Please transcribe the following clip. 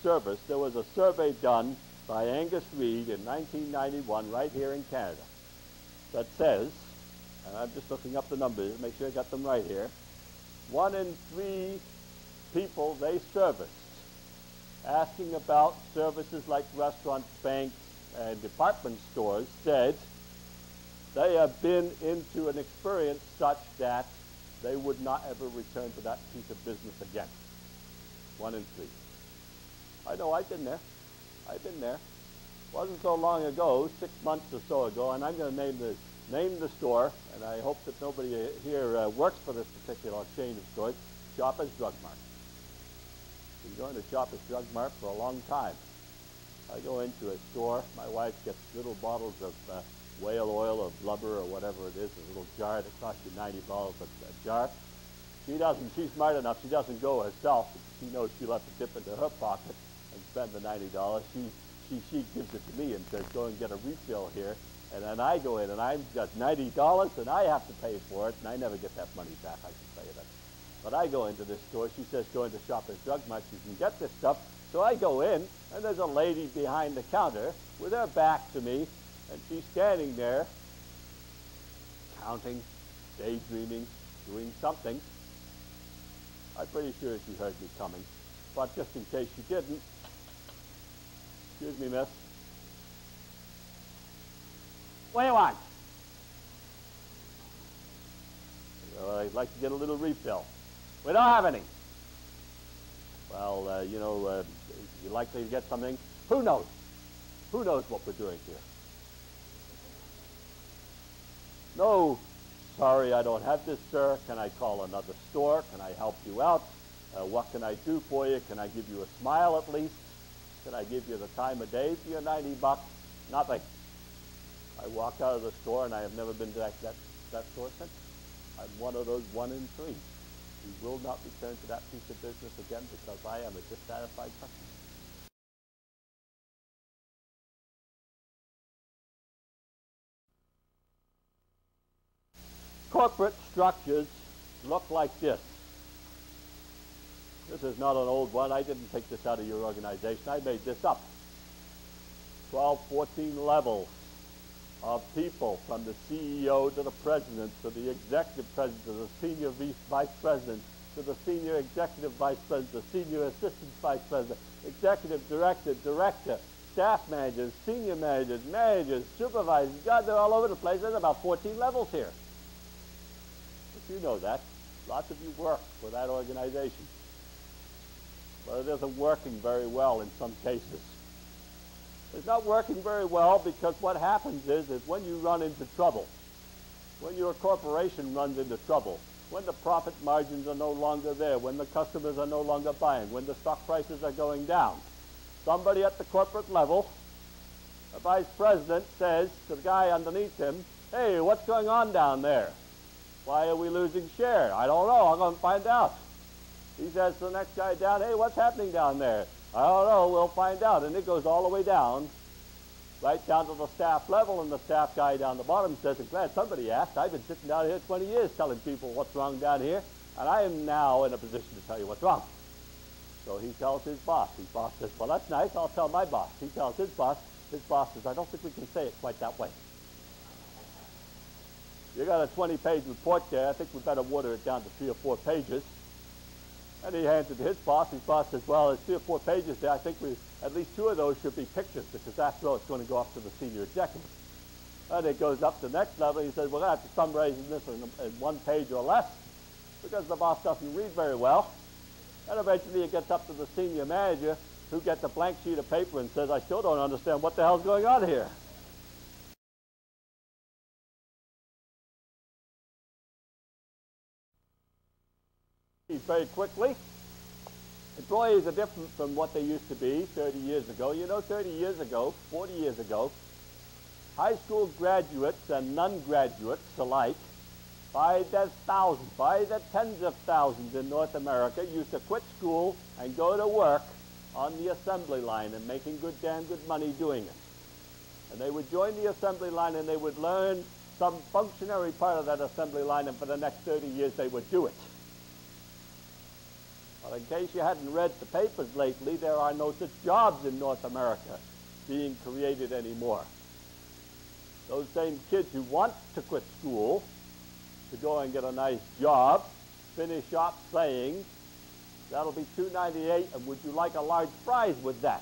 service. There was a survey done by Angus Reid in 1991 right here in Canada that says, and I'm just looking up the numbers to make sure I got them right here, 1 in 3 people they serviced, asking about services like restaurants, banks, and department stores, said they have been into an experience such that they would not ever return to that piece of business again. 1 in 3. I know, I've been there. I've been there. Wasn't so long ago, 6 months or so ago, and I'm going to name the store, and I hope that nobody here works for this particular chain of stores, Shoppers Drug Mart. Been going to Shoppers Drug Mart for a long time. I go into a store, my wife gets little bottles of whale oil or blubber or whatever it is, a little jar that costs you $90 a jar. She's smart enough, she doesn't go herself. She knows she'll have to dip into her pocket and spend the $90. She gives it to me and says, go and get a refill here. And then I go in and I've got $90 and I have to pay for it, and I never get that money back, I can tell you that. But I go into this store, she says, go into Shoppers Drug Mart, you can get this stuff. So I go in, and there's a lady behind the counter with her back to me, and she's standing there, counting, daydreaming, doing something. I'm pretty sure she heard me coming, but just in case she didn't, excuse me, miss. What do you want? Well, I'd like to get a little refill. We don't have any. Well, you're likely to get something. Who knows? Who knows what we're doing here? No, sorry, I don't have this, sir. Can I call another store? Can I help you out? What can I do for you? Can I give you a smile at least? Can I give you the time of day for your $90? Nothing. I walk out of the store, and I have never been to that store since. I'm one of those 1 in 3. We will not return to that piece of business again because I am a dissatisfied customer. Corporate structures look like this. This is not an old one. I didn't take this out of your organization. I made this up. 12, 14 levels of people, from the CEO to the president, to the executive president, to the senior vice president, to the senior executive vice president, the senior assistant vice president, executive director, staff managers, senior managers, managers, supervisors. God, they're all over the place. There's about 14 levels here. But you know that. Lots of you work for that organization. But it isn't working very well in some cases. It's not working very well because what happens is when you run into trouble, when your corporation runs into trouble, when the profit margins are no longer there, when the customers are no longer buying, when the stock prices are going down, somebody at the corporate level, a vice president, says to the guy underneath him, hey, what's going on down there? Why are we losing share? I don't know. I'm going to find out. He says to the next guy down, hey, what's happening down there? I don't know, we'll find out. And it goes all the way down, right down to the staff level, and the staff guy down the bottom says, I'm glad somebody asked. I've been sitting down here 20 years telling people what's wrong down here, and I am now in a position to tell you what's wrong. So he tells his boss. His boss says, well, that's nice, I'll tell my boss. He tells his boss says, I don't think we can say it quite that way. You got a 20-page report there. I think we better water it down to 3 or 4 pages. And he hands it to his boss. His boss says, well, there's 3 or 4 pages there. I think at least 2 of those should be pictures because after all, it's going to go up to the senior executive. And it goes up to the next level. He says, we're going to have to summarize this in 1 page or less because the boss doesn't read very well. And eventually it gets up to the senior manager who gets a blank sheet of paper and says, I still don't understand what the hell's going on here. Very quickly. Employees are different from what they used to be 30 years ago. You know, 30 years ago, 40 years ago, high school graduates and non-graduates alike, by the thousands, by the tens of thousands in North America, used to quit school and go to work on the assembly line and making damn good money doing it. And they would join the assembly line and they would learn some functionary part of that assembly line, and for the next 30 years they would do it. But in case you hadn't read the papers lately, there are no such jobs in North America being created anymore. Those same kids who want to quit school to go and get a nice job finish up saying, that'll be $2.98, and would you like a large fries with that?